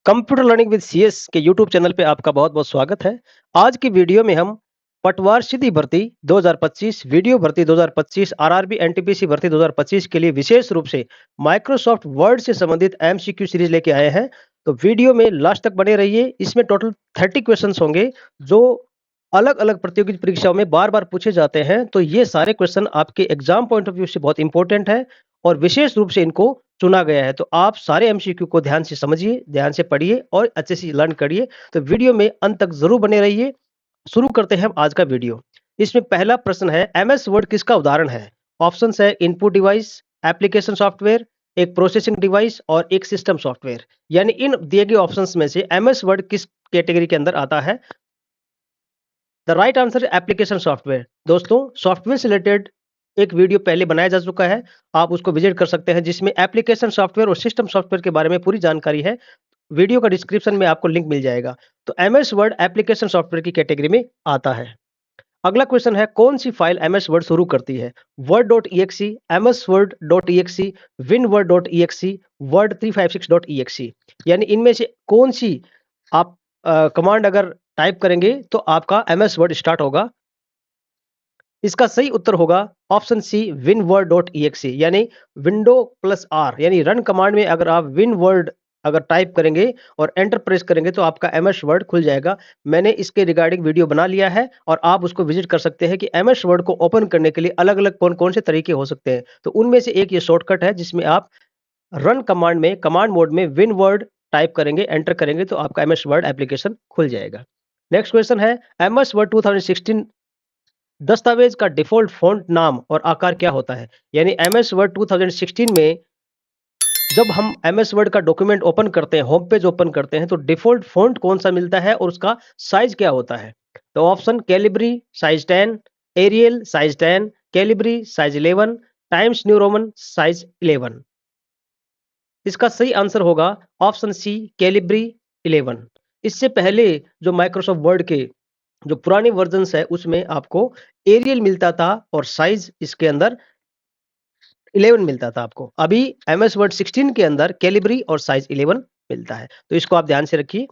Computer learning with CS के YouTube channel पे आपका बहुत-बहुत स्वागत है। आज की वीडियो में हम पटवार सीधी भर्ती 2025, वीडियो भर्ती 2025, आरआरबी एनटीपीसी भर्ती 2025 के लिए विशेष रूप से माइक्रोसॉफ्ट वर्ड से संबंधित एमसीक्यू सीरीज लेके आए हैं। तो वीडियो में लास्ट तक बने रहिए। इसमें टोटल 30 क्वेश्चंस होंगे जो अलग-अलग प्रतियोगी परीक्षाओं में बार-बार पूछे जाते हैं। तो ये सारे क्वेश्चन आपके एग्जाम पॉइंट ऑफ व्यू से बहुत इंपॉर्टेंट है और विशेष रूप से इनको चुना गया है। तो आप सारे एमसीक्यू को ध्यान से समझिए, ध्यान से पढ़िए और अच्छे से लर्न करिए। तो वीडियो में अंत तक ज़रूर बने रहिए। शुरू करते हैं हम आज का वीडियो। इसमें पहला प्रश्न है, एमएस वर्ड किसका उदाहरण है? ऑप्शंस है इनपुट डिवाइस, एप्लीकेशन सॉफ्टवेयर, एक प्रोसेसिंग डिवाइस और एक सिस्टम सॉफ्टवेयर। यानी इन दिए गए ऑप्शंस में से एमएस वर्ड किस कैटेगरी के अंदर आता है? The right answer application software. दोस्तों, सॉफ्टवेयर से रिलेटेड एक वीडियो पहले बनाया जा चुका है, आप उसको विजिट कर सकते हैं जिसमें एप्लीकेशन सॉफ्टवेयर और सिस्टम सॉफ्टवेयर के बारे में पूरी जानकारी है। वीडियो का डिस्क्रिप्शन में आपको लिंक मिल जाएगा। तो एमएस वर्ड एप्लीकेशन सॉफ्टवेयर की कैटेगरी में आता है। अगला क्वेश्चन है, कौन सी फाइल एमएस वर्ड शुरू करती है? Word dot E MS word dot E windward dot ई वर्ड 356 डॉट ई यानी इनमें से कौन सी आप कमांड अगर टाइप करेंगे तो आपका एमएस वर्ड स्टार्ट होगा? इसका सही उत्तर होगा option C winword dot e यानी विंडो प्लस आर यानी रन कमांड में अगर आप विनवर्ड अगर टाइप करेंगे और एंटर प्रेस करेंगे तो आपका एमएस वर्ड खुल जाएगा। मैंने इसके रिगार्डिंग वीडियो बना लिया है और आप उसको विजिट कर सकते हैं कि एमएस वर्ड को ओपन करने के लिए अलग-अलग कौन-कौन से तरीके हो सकते हैं। तो उनमें से एक ये शॉर्टकट है जिसमें आप रन कमांड में कमांड मोड में विनवर्ड टाइप करेंगे, एंटर करेंगे तो आपका एमएस वर्ड एप्लीकेशन खुल जाएगा। नेक्स्ट क्वेश्चन है, एमएस वर्ड 2016 दस्तावेज का डिफ़ॉल्ट फ़ॉन्ट नाम और आकार क्या होता है? यानी एमएस वर्ड 2016 में जब हम एमएस वर्ड का डॉक्यूमेंट ओपन करते हैं, होम पेज ओपन करते हैं, तो डिफ़ॉल्ट फ़ॉन्ट कौन-सा मिलता है और उसका साइज़ क्या होता है? तो option Calibri size 10, Arial size 10, Calibri size 11, Times New Roman size 11। इसका सही आंसर होगा ऑप्शन सी कैलिब्री 11। इससे पहले जो माइक्रोसॉफ्ट वर्ड के जो पुराने वर्जन्स है उसमें आपको एरियल मिलता था और साइज इसके अंदर 11 मिलता था आपको। अभी एमएस वर्ड 16 के अंदर कैलिब्री और साइज 11 मिलता है। तो इसको आप ध्यान से रखिए,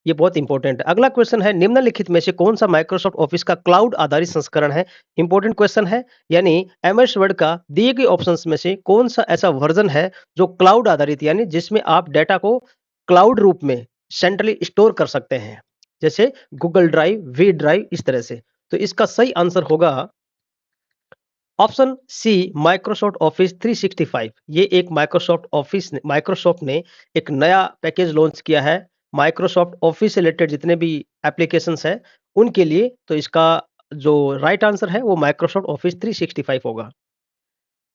ये बहुत इंपॉर्टेंट है। अगला क्वेश्चन है, निम्नलिखित में से कौन-सा माइक्रोसॉफ्ट ऑफिस का क्लाउड आधारित संस्करण है? इंपॉर्टेंट क्वेश्चन है, यानी एमएस वर्ड का दिए गए ऑप्शंस में से कौन-सा ऐसा वर्जन है जो क्लाउड आधारित यानी जिसमें आप डेटा को क्लाउड रूप में सेंट्रली स्टोर कर सकते हैं, जैसे गूगल ड्राइव, वी ड्राइव इस तरह से। तो इसका सही आंसर होगा ऑप्शन सी माइक्रोसॉफ्ट ऑफिस 365। ये एक माइक्रोसॉफ्ट ने एक नया पैकेज लॉन्च किया है माइक्रोसॉफ्ट ऑफिस से रिलेटेड जितने भी एप्लीकेशंस हैं उनके लिए। तो इसका जो राइट आंसर है वो माइक्रोसॉफ्ट ऑफिस 365 होगा।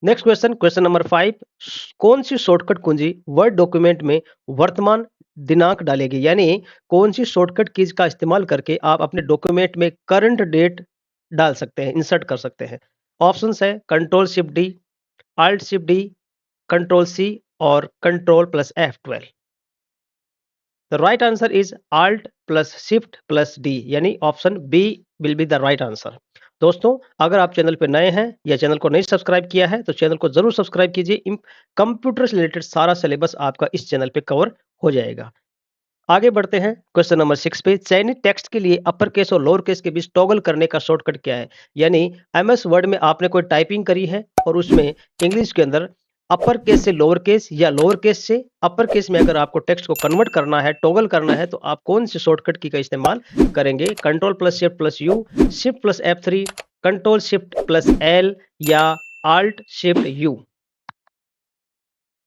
नेक्स्ट क्वेश्चन, क्वेश्चन नंबर 5, कौन सी शॉर्टकट कुंजी वर्ड डॉक्यूमेंट में वर्तमान दिनांक डालेगी? यानी कौन सी शॉर्टकट कीज का इस्तेमाल करके आप अपने डॉक्यूमेंट में करंट डेट डाल सकते हैं, इंसर्ट कर सकते हैं? ऑप्शंस है control shift D, alt shift D, control C और control plus F12। The right answer is alt plus shift plus D यानी option B will be the right answer. दोस्तों, अगर आप चैनल पे नए हैं या चैनल को नहीं सब्सक्राइब किया है तो चैनल को जरूर सब्सक्राइब कीजिए। कंप्यूटर से रिलेटेड सारा सिलेबस आपका इस चैनल पे कवर हो जाएगा। आगे बढ़ते हैं क्वेश्चन नंबर 6 पे, चयनित टेक्स्ट के लिए अपर केस और लोअर केस के बीच टॉगल करने का शॉर्टकट क्या है? यानी एमएस वर्ड में आपने कोई टाइपिंग करी है और उसमें इंग्लिश के अंदर अपर केस से लोअर केस या लोअर केस से अपर केस में अगर आपको टेक्स्ट को कन्वर्ट करना है, टॉगल करना है, तो आप कौन से शॉर्टकट की का इस्तेमाल करेंगे? Control plus shift plus U, shift plus F3, control shift plus L या alt shift U?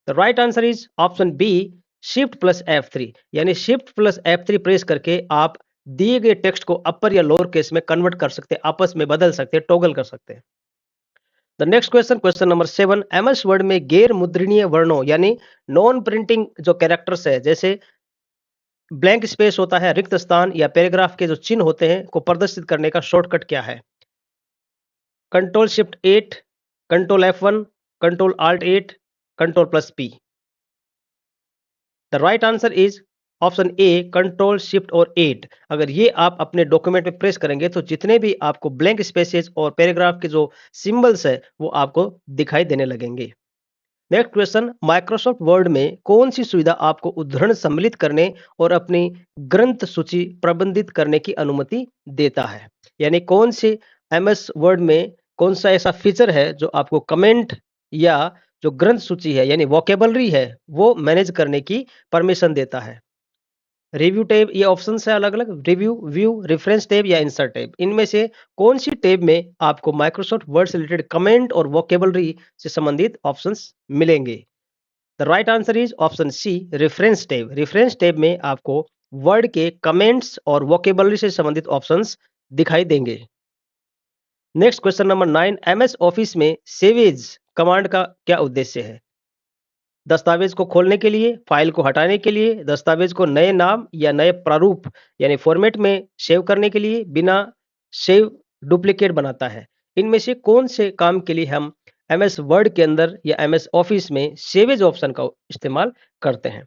The right answer is option B shift plus F3 यानी शिफ्ट प्लस F3 प्रेस करके आप दिए गए टेक्स्ट को अपर या लोअर केस में convert कर सकते हैं, आपस में बदल सकते हैं, टॉगल कर सकते हैं। The next question, question number 7, MS Word में गैर मुद्रणीय वर्णों यानी नॉन प्रिंटिंग जो कैरेक्टर्स है, जैसे ब्लैंक स्पेस होता है, रिक्त स्थान या पैराग्राफ के जो चिन्ह होते हैं को प्रदर्शित करने का शॉर्टकट क्या है? Control shift 8, control F1, control alt 8, control plus P। The right answer is option A control shift और 8। अगर ये आप अपने डॉक्यूमेंट में प्रेस करेंगे तो जितने भी आपको ब्लैंक स्पेसेस और पैराग्राफ के जो सिंबल्स है वो आपको दिखाई देने लगेंगे। नेक्स्ट क्वेश्चन, माइक्रोसॉफ्ट वर्ड में कौन सी सुविधा आपको उद्धरण सम्मिलित करने और अपनी ग्रंथ सूची प्रबंधित करने की अनुमति देता है? यानी कौन से एमएस वर्ड में कौन सा ऐसा फीचर है जो आपको कमेंट या जो ग्रंथ सूची है यानी वोकेबलरी है वो मैनेज करने की परमिशन देता है? रिव्यू टैब, ये ऑप्शन है अलग अलग, रिव्यू, व्यू, रेफरेंस टैब या इंसर्ट टैब। इनमें से कौन सी टैब में आपको माइक्रोसॉफ्ट वर्ड से रिलेटेड कमेंट और वोकेबलरी से संबंधित ऑप्शंस मिलेंगे? The right answer is option C, reference tab. Reference tab में आपको वर्ड के कमेंट्स और वोकेबलरी से संबंधित ऑप्शंस दिखाई देंगे। Next question number 9, MS Office में सेव एज कमांड का क्या उद्देश्य है? दस्तावेज को खोलने के लिए, फाइल को हटाने के लिए, दस्तावेज को नए नाम या नए प्रारूप यानी फॉर्मेट में सेव करने के लिए, बिना सेव डुप्लीकेट बनाता है। इनमें से कौन से काम के लिए हम एमएस वर्ड के अंदर या एमएस ऑफिस में सेवेज ऑप्शन का इस्तेमाल करते हैं?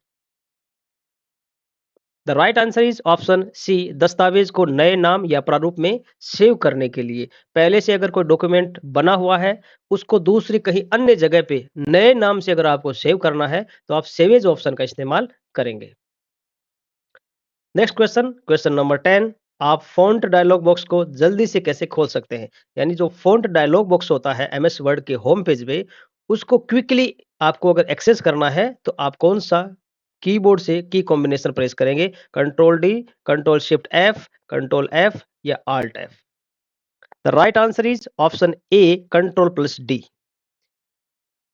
The right answer is option C, दस्तावेज को नए नाम या प्रारूप में सेव करने के लिए। पहले से अगर कोई डॉक्यूमेंट बना हुआ है, उसको दूसरी कहीं अन्य जगह पे नए नाम से अगर आपको सेव करना है तो आप सेवेज ऑप्शन का इस्तेमाल करेंगे। नेक्स्ट क्वेश्चन, क्वेश्चन नंबर 10, आप फ़ॉन्ट डायलॉग बॉक्स को जल्दी से कैसे खोल सकते हैं? यानी जो फ़ॉन्ट डायलॉग बॉक्स होता है एमएस वर्ड के होम पेज पे, उसको क्विकली आपको अगर एक्सेस करना है तो आप कौन-सा कीबोर्ड से की कॉम्बिनेशन प्रेस करेंगे? Control D, control shift F, control F या alt F? The right answer is option A, control plus D.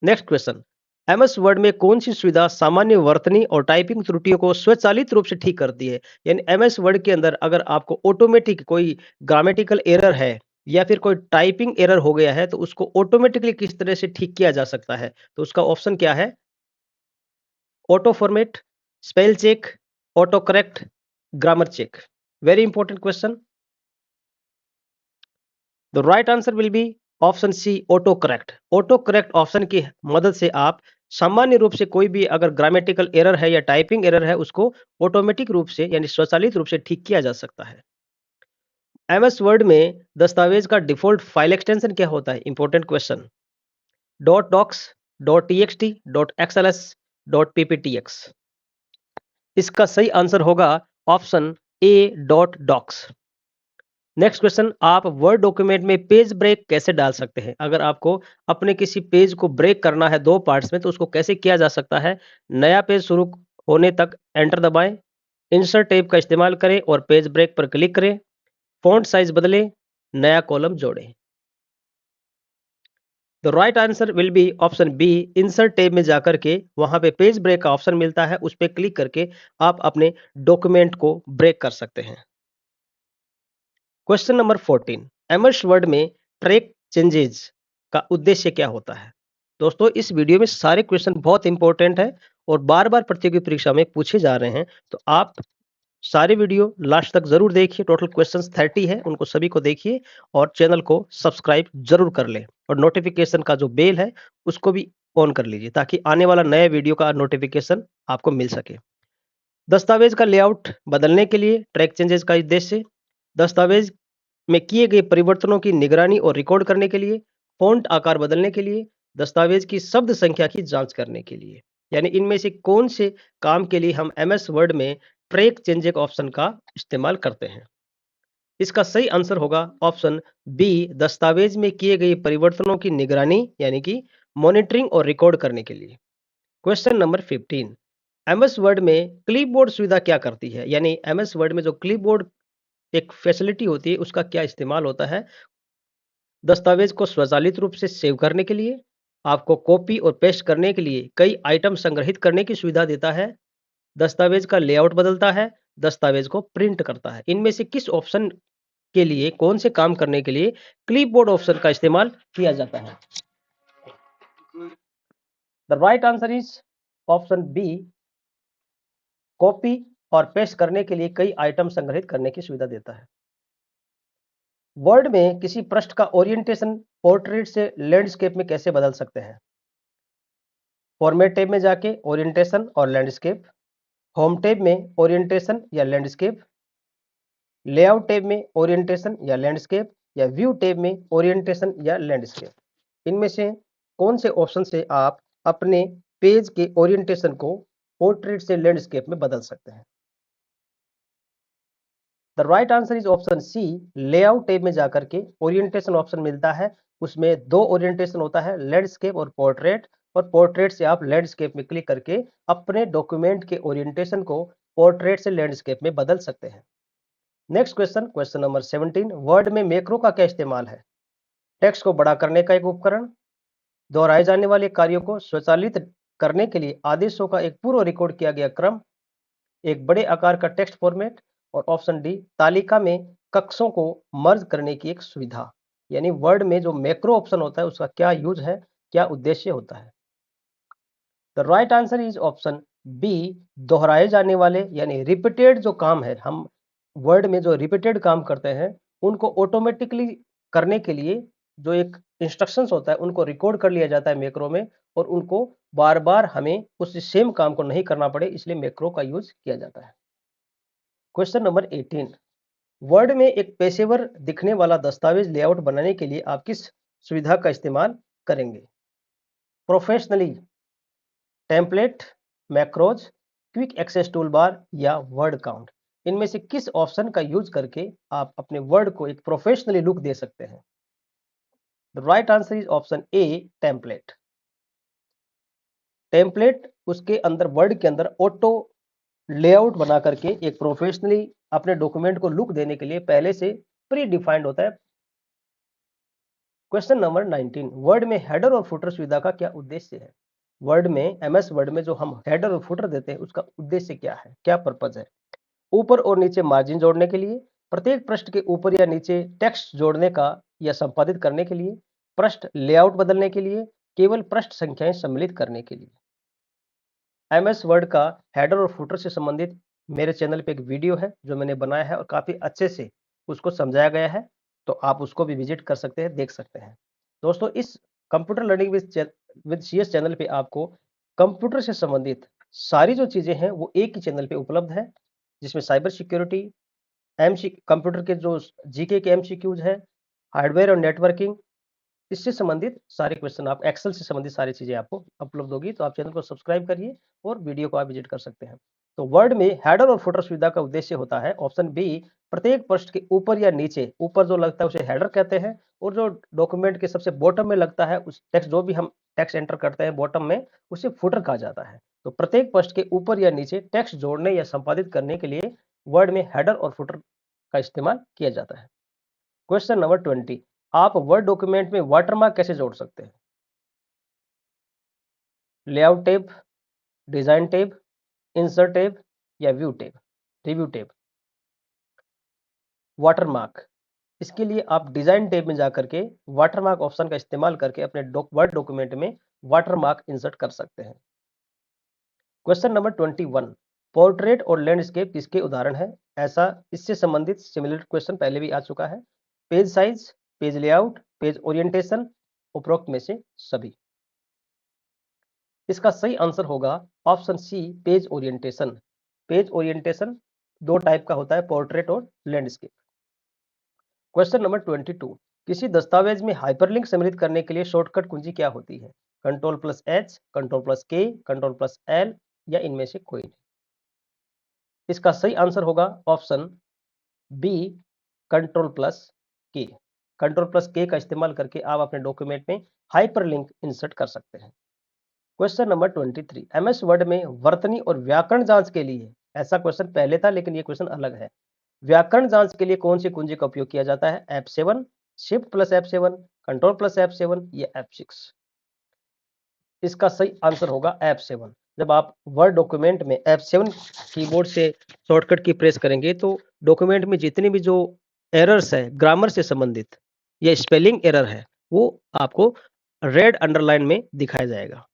Next question, MS Word में कौन सी सुविधा सामान्य वर्तनी और टाइपिंग त्रुटियों को स्वचालित रूप से ठीक करती है? यानी एमएस वर्ड के अंदर अगर आपको ऑटोमेटिक कोई ग्रामेटिकल एरर है या फिर कोई टाइपिंग एरर हो गया है तो उसको ऑटोमेटिकली किस तरह से ठीक किया जा सकता है? तो उसका ऑप्शन क्या है? Auto format, spell check, auto correct, grammar check. Very important question. The right answer will be option C, auto correct. Auto correct option की मदद से आप सामान्य रूप से कोई भी अगर ग्रामेटिकल एरर है या टाइपिंग एरर है उसको ऑटोमेटिक रूप से यानी स्वचालित रूप से ठीक किया जा सकता है। एमएस वर्ड में दस्तावेज का डिफॉल्ट फाइल एक्सटेंशन क्या होता है? Important question. Dot docx, dot TXT, dot XLS, dot PPTX. इसका सही आंसर होगा option A, dot docx. Next question, आप वर्ड डॉक्यूमेंट में पेज ब्रेक कैसे डाल सकते हैं? अगर आपको अपने किसी पेज को ब्रेक करना है दो पार्ट्स में तो उसको कैसे किया जा सकता है? नया पेज शुरू होने तक एंटर दबाएं, इंसर्ट टैब का इस्तेमाल करें और पेज ब्रेक पर क्लिक करें, फॉन्ट साइज बदलें, नया कॉलम जोड़ें। The right answer will be option B, insert tab में जाकर के वहां पे पेज ब्रेक का ऑप्शन मिलता है, उस पर क्लिक करके आप अपने डॉक्यूमेंट को ब्रेक कर सकते हैं। क्वेश्चन नंबर 14, एमएस वर्ड में ट्रैक चेंजेस का उद्देश्य क्या होता है? दोस्तों इस वीडियो में सारे क्वेश्चन बहुत इंपॉर्टेंट है और बार बार प्रतियोगी परीक्षा में पूछे जा रहे हैं, तो आप सारे वीडियो लास्ट तक जरूर देखिए। टोटल क्वेश्चंस 30 है, उनको सभी को देखिए और चैनल को सब्सक्राइब जरूर कर लें और नोटिफिकेशन का जो बेल है उसको भी ऑन कर लीजिए ताकि आने वाला नए वीडियो का नोटिफिकेशन आपको मिल सके। दस्तावेज का लेआउट बदलने के लिए ट्रैक चेंजेस का उद्देश्य, दस्तावेज में किए गए परिवर्तनों की निगरानी और रिकॉर्ड करने के लिए, फ़ॉन्ट आकार बदलने के लिए, दस्तावेज की शब्द संख्या की जांच करने के लिए। यानी इनमें से कौन से काम के लिए हम एमएस वर्ड में ट्रैक चेंजेस ऑप्शन का इस्तेमाल करते हैं? इसका सही आंसर होगा ऑप्शन बी, दस्तावेज में किए गए परिवर्तनों की निगरानी यानी कि मॉनिटरिंग और रिकॉर्ड करने के लिए। क्वेश्चन नंबर 15, एमएस वर्ड में क्लिपबोर्ड सुविधा क्या करती है? यानी एमएस वर्ड में जो क्लिपबोर्ड एक फैसिलिटी होती है उसका क्या इस्तेमाल होता है? दस्तावेज को स्वचालित रूप से सेव करने के लिए, आपको कॉपी और पेस्ट करने के लिए कई आइटम संग्रहित करने की सुविधा देता है, दस्तावेज का लेआउट बदलता है, दस्तावेज को प्रिंट करता है। इनमें से किस ऑप्शन के लिए कौन से काम करने के लिए क्लिपबोर्ड ऑप्शन का इस्तेमाल किया जाता है? The right answer is option B, copy और पेस्ट करने के लिए कई आइटम संग्रहित करने की सुविधा देता है। वर्ड में किसी पृष्ठ का ओरिएंटेशन पोर्ट्रेट से लैंडस्केप में कैसे बदल सकते हैं? फॉर्मेट टैब में जाके ओरिएंटेशन और लैंडस्केप, होम टैब में ओरिएंटेशन या लैंडस्केप, लेआउट टैब में ओरिएंटेशन या लैंडस्केप या व्यू टैब में ओरिएंटेशन या लैंडस्केप। इनमें से कौन से ऑप्शन से आप अपने पेज के ओरिएंटेशन को पोर्ट्रेट से लैंडस्केप में बदल सकते हैं? The right answer is option C. Layout tab में जाकर के ओरिएंटेशन ऑप्शन मिलता है, उसमें दो ओरिएंटेशन होता है, लैंडस्केप और पोर्ट्रेट। और पोर्ट्रेट से आप लैंडस्केप में क्लिक करके अपने डॉक्यूमेंट के ओरिएंटेशन को पोर्ट्रेट से लैंडस्केप में बदल सकते हैं। Next question, question number 17। Word में मैक्रो का क्या इस्तेमाल है? टेक्स्ट को बड़ा करने का एक उपकरण, दोहराए जाने वाले कार्यों को स्वचालित करने के लिए आदेशों का एक पूर्व रिकॉर्ड किया गया क्रम, एक बड़े आकार का टेक्स्ट फॉर्मेट, और ऑप्शन डी तालिका में कक्षों को मर्ज करने की एक सुविधा। यानी वर्ड में जो मैक्रो ऑप्शन होता है उसका क्या यूज है, क्या उद्देश्य होता है? The right answer is option B. दोहराए जाने वाले यानी रिपीटेड जो काम है, हम वर्ड में जो रिपीटेड काम करते हैं उनको ऑटोमेटिकली करने के लिए जो एक इंस्ट्रक्शंस होता है उनको रिकॉर्ड कर लिया जाता है मैक्रो में, और उनको बार बार हमें उस सेम काम को नहीं करना पड़े, इसलिए मैक्रो का यूज किया जाता है। Question number 18। वर्ड में एक पेशेवर दिखने वाला दस्तावेज लेआउट बनाने के लिए आप किस सुविधा का इस्तेमाल करेंगे? Professionally, template, macros, quick access tool bar या वर्ड काउंट? इनमें से किस ऑप्शन का यूज करके आप अपने वर्ड को एक प्रोफेशनली लुक दे सकते हैं? The right answer is option A, template. Template उसके अंदर वर्ड के अंदर ऑटो लेआउट बना करके एक प्रोफेशनली अपने डॉक्यूमेंट को लुक देने के लिए पहले से प्री डिफाइंड होता है। Question number 19। वर्ड में हेडर और फुटर सुविधा का क्या उद्देश्य है? वर्ड में, एमएस वर्ड में जो हम हेडर और फुटर देते हैं उसका उद्देश्य क्या है, क्या पर्पज है? ऊपर और नीचे मार्जिन जोड़ने के लिए, प्रत्येक पृष्ठ के ऊपर या नीचे टेक्स्ट जोड़ने का या संपादित करने के लिए, पृष्ठ लेआउट बदलने के लिए, केवल पृष्ठ संख्याएं सम्मिलित करने के लिए। एमएस वर्ड का हेडर और फुटर से संबंधित मेरे चैनल पे एक वीडियो है जो मैंने बनाया है और काफी अच्छे से उसको समझाया गया है, तो आप उसको भी विजिट कर सकते हैं, देख सकते हैं। दोस्तों, इस computer learning with CS channel पे आपको कंप्यूटर से संबंधित सारी जो चीजें हैं वो एक ही चैनल पे उपलब्ध है, जिसमें साइबर सिक्योरिटी, एमसी कंप्यूटर के जो जीके के एमसीक्यूज है, हार्डवेयर और नेटवर्किंग, इससे संबंधित सारे क्वेश्चन, आप एक्सेल से संबंधित सारी चीजें आपको उपलब्ध होगी। तो आप चैनल को सब्सक्राइब करिए और वीडियो को आप विजिट कर सकते हैं। तो वर्ड में हेडर और फुटर सुविधा का उद्देश्य होता है ऑप्शन बी, प्रत्येक पृष्ठ के ऊपर या नीचे, ऊपर जो लगता है उसे हेडर कहते हैं, और जो डॉक्यूमेंट के सबसे बॉटम में लगता है उस टेक्स्ट, जो भी हम टेक्स्ट एंटर करते हैं बॉटम में, उसे फुटर कहा जाता है। तो प्रत्येक पृष्ठ के ऊपर या नीचे टेक्स्ट जोड़ने या संपादित करने के लिए वर्ड में हेडर और फुटर का इस्तेमाल किया जाता है। Question number 20। आप वर्ड डॉक्यूमेंट में वाटरमार्क कैसे जोड़ सकते हैं? Layout tab, design tab, insert tab या view tab, review tab? Watermark, इसके लिए आप डिजाइन टैब में जाकर के वाटरमार्क ऑप्शन का इस्तेमाल करके अपने वर्ड डॉक्यूमेंट में वाटरमार्क इंसर्ट कर सकते हैं। Question number 21। पोर्ट्रेट और लैंडस्केप किसके उदाहरण है? ऐसा इससे संबंधित सिमिलर क्वेश्चन पहले भी आ चुका है। Page size, page layout, page orientation, उपरोक्त में से सभी। इसका सही आंसर होगा option C, page orientation. Page orientation दो टाइप का होता है, पोर्ट्रेट और लैंडस्केप। Question number 22। किसी दस्तावेज में हाइपरलिंक सम्मिलित करने के लिए शॉर्टकट कुंजी क्या होती है? Ctrl+H, Ctrl+K, Ctrl+L या इनमें से कोई नहीं? इसका सही आंसर होगा ऑप्शन बी, Ctrl+K। Ctrl+K का इस्तेमाल करके आप अपने डॉक्यूमेंट में हाइपरलिंक इंसर्ट कर सकते हैं। Question number 23। एमएस वर्ड में वर्तनी और व्याकरण जांच के लिए, ऐसा क्वेश्चन पहले था लेकिन ये क्वेश्चन अलग है, व्याकरण जांच के लिए कौन सी कुंजी का उपयोग किया जाता है? F7, Shift+F7, Ctrl+F7 या F6? इसका सही आंसर होगा F7। जब आप वर्ड डॉक्यूमेंट में F7 कीबोर्ड से शॉर्टकट की प्रेस करेंगे तो डॉक्यूमेंट में जितने भी जो एरर्स है ग्रामर से संबंधित या स्पेलिंग एरर है वो आपको रेड अंडरलाइन में दिखाया जाएगा।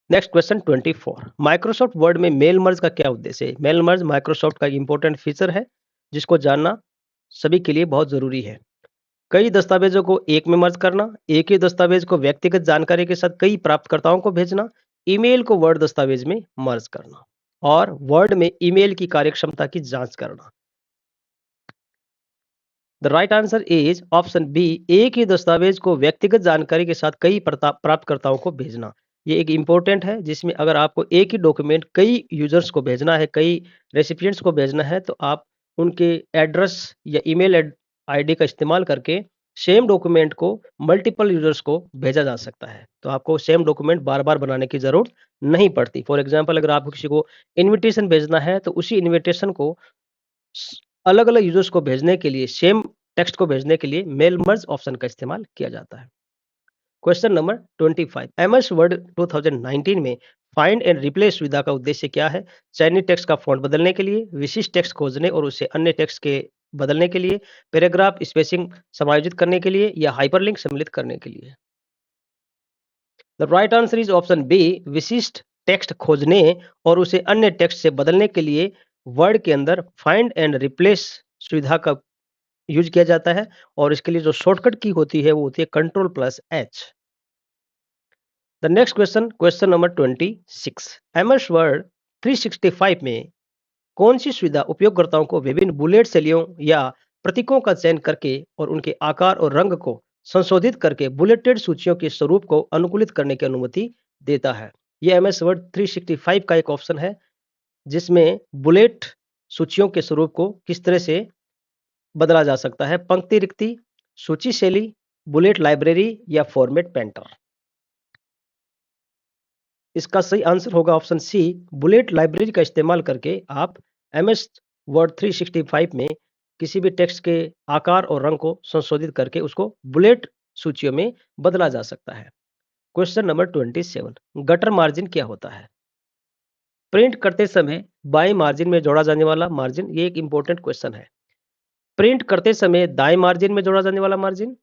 Next question 24। माइक्रोसॉफ्ट वर्ड में मेल मर्ज का क्या उद्देश्य है? मेल मर्ज माइक्रोसॉफ्ट का इंपॉर्टेंट फीचर है जिसको जानना सभी के लिए बहुत जरूरी है। कई दस्तावेजों को एक में मर्ज करना, एक ही दस्तावेज को व्यक्तिगत जानकारी के साथ कई प्राप्तकर्ताओं को भेजना, ईमेल को वर्ड दस्तावेज में मर्ज करना, और वर्ड में ईमेल की कार्यक्षमता की जांच करना। The right answer is option B, एक ही दस्तावेज को व्यक्तिगत जानकारी के साथ कई प्राप्तकर्ताओं को भेजना। ये एक इंपॉर्टेंट है, जिसमें अगर आपको एक ही डॉक्यूमेंट कई यूजर्स को भेजना है, कई रेसिपिएंट्स को भेजना है, तो आप उनके एड्रेस या ईमेल आईडी का इस्तेमाल करके सेम डॉक्यूमेंट को मल्टीपल यूजर्स को भेजा जा सकता है। तो आपको सेम डॉक्यूमेंट बार-बार बनाने की ज़रूरत नहीं पड़ती। फॉर एग्जांपल, अगर आपको किसी को इन्विटेशन भेजना है, तो उसी इन्विटेशन को अलग-अलग यूजर्स को भेजने के लिए, सेम टेक्स्ट को भेजने के लिए मेल मर्ज ऑप्शन का इस्तेमाल किया जाता है। क्वेश्चन नंबर 25, एमएस वर्ड 2019 में फाइंड एंड रिप्लेस सुविधा का उद्देश्य क्या है? चयनित टेक्स्ट का फॉन्ट बदलने के लिए, विशिष्ट टेक्स्ट खोजने और उसे अन्य टेक्स्ट के बदलने के लिए, पैराग्राफ स्पेसिंग समायोजित करने के लिए, या हाइपरलिंक सम्मिलित करने के लिए। The right answer is option B, विशिष्ट टेक्स्ट खोजने और उसे अन्य टेक्स्ट से बदलने के लिए वर्ड के अंदर फाइंड एंड रिप्लेस सुविधा का यूज किया जाता है, और इसके लिए जो शॉर्टकट की होती है वो होती है Ctrl+H। The next question, question number 26, MS word 365 में कौन सी सुविधा उपयोगकर्ताओं को विभिन्न बुलेट शैलियों या प्रतीकों का चयन करके और उनके आकार और रंग को संशोधित करके बुलेटेड सूचियों के स्वरूप को अनुकूलित करने की अनुमति देता है? यह एमएस वर्ड 365 का एक ऑप्शन है, जिसमें बुलेट सूचियों के स्वरूप को किस तरह से बदला जा सकता है: पंक्ति रिक्ति, सूची शैली, बुलेट लाइब्रेरी, या फॉर्मेट पेंटर। इसका सही आंसर होगा ऑप्शन सी, बुलेट लाइब्रेरी का इस्तेमाल करके आप एमएस वर्ड 365 में किसी भी टेक्स्ट के आकार और रंग को संशोधित करके उसको बुलेट सूचियों में बदला जा सकता है। क्वेश्चन नंबर 27, गटर मार्जिन क्या होता है? प्रिंट करते समय बाएं मार्जिन में जोड़ा जाने वाला मार्जिन, ये एक इंपॉर्टेंट क्वेश्चन है। प्रिंट करते समय दाएं मार्जिन में जोड़ा जाने वाला मार्जिन,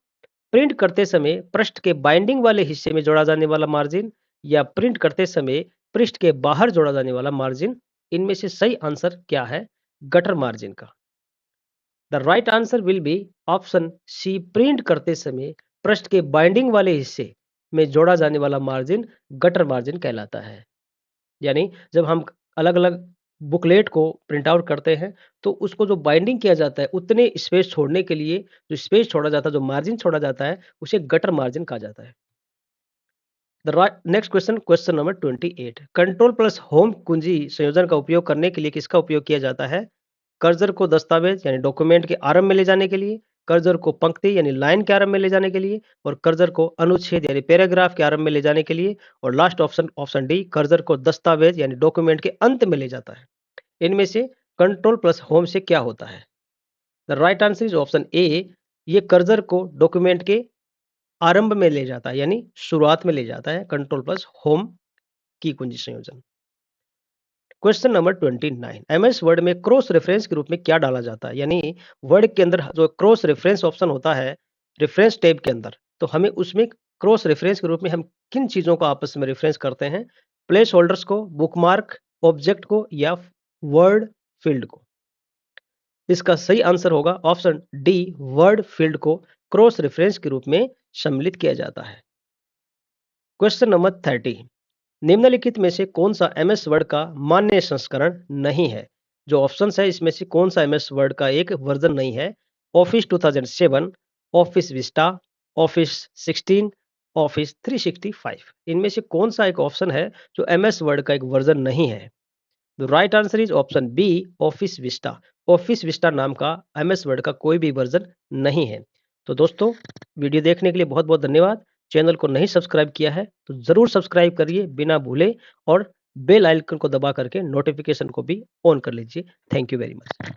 प्रिंट करते समय पृष्ठ के बाइंडिंग वाले हिस्से में जोड़ा जाने वाला मार्जिन, या प्रिंट करते समय पृष्ठ के बाहर जोड़ा जाने वाला मार्जिन, इनमें से सही आंसर क्या है गटर मार्जिन का? The right answer will be option C, print करते समय पृष्ठ के बाइंडिंग वाले हिस्से में जोड़ा जाने वाला मार्जिन गटर मार्जिन कहलाता है। यानी जब हम अलग-अलग बुकलेट को प्रिंट आउट करते हैं, तो उसको जो बाइंडिंग किया जाता है, उतने स्पेस छोड़ने के लिए जो स्पेस छोड़ा जाता है, जो मार्जिन छोड़ा जाता है, उसे गटर मार्जिन कहा जाता है। The right next question, question number 28, control plus home कुंजी संयोजन का उपयोग करने के लिए किसका उपयोग किया जाता है? कर्सर को दस्तावेज यानी डॉक्यूमेंट के आरंभ में ले जाने के लिए, कर्सर को पंक्ति यानी लाइन के आरंभ में ले जाने के लिए, और कर्सर को अनुच्छेद यानी पैराग्राफ के आरंभ में ले जाने के लिए, और last option option D, cursor को दस्तावेज यानी डॉक्यूमेंट के अंत में ले जाता है। इनमें से कंट्रोल प्लस होम से क्या होता है? The right answer is option ए, ये कर्सर को डॉक्यूमेंट के आरंभ में ले जाता है, यानी शुरुआत में ले जाता है कंट्रोल प्लस होम की कुंजी संयोजन। क्वेश्चन नंबर 29, एमएस वर्ड में क्रॉस रेफरेंस के रूप में क्या डाला जाता है? यानी वर्ड के अंदर जो क्रॉस रेफरेंस ऑप्शन होता है रेफरेंस टैब के अंदर, तो हमें उसमें क्रॉस रेफरेंस के रूप में हम किन चीजों को आपस में रेफरेंस करते हैं? प्लेस होल्डर्स को, बुकमार्क, ऑब्जेक्ट को, या वर्ड फील्ड को? इसका सही आंसर होगा ऑप्शन डी, वर्ड फील्ड को क्रॉस रेफरेंस के रूप में सम्मिलित किया जाता है। क्वेश्चन नंबर 30, निम्नलिखित में से कौन सा एमएस वर्ड का मान्य संस्करण नहीं है? जो ऑप्शंस है इसमें से कौन सा एमएस वर्ड का एक वर्जन नहीं है? Office 2007, office Vista, office 16, office 365। इनमें से कौन सा एक ऑप्शन है जो एमएस वर्ड का एक वर्जन नहीं है? The right answer is option B, Office Vista. Office Vista नाम का एमएस वर्ड का कोई भी वर्जन नहीं है। तो दोस्तों, वीडियो देखने के लिए बहुत बहुत धन्यवाद। चैनल को नहीं सब्सक्राइब किया है तो जरूर सब्सक्राइब करिए बिना भूले, और बेल आइकन को दबा करके नोटिफिकेशन को भी ऑन कर लीजिए। Thank you very much.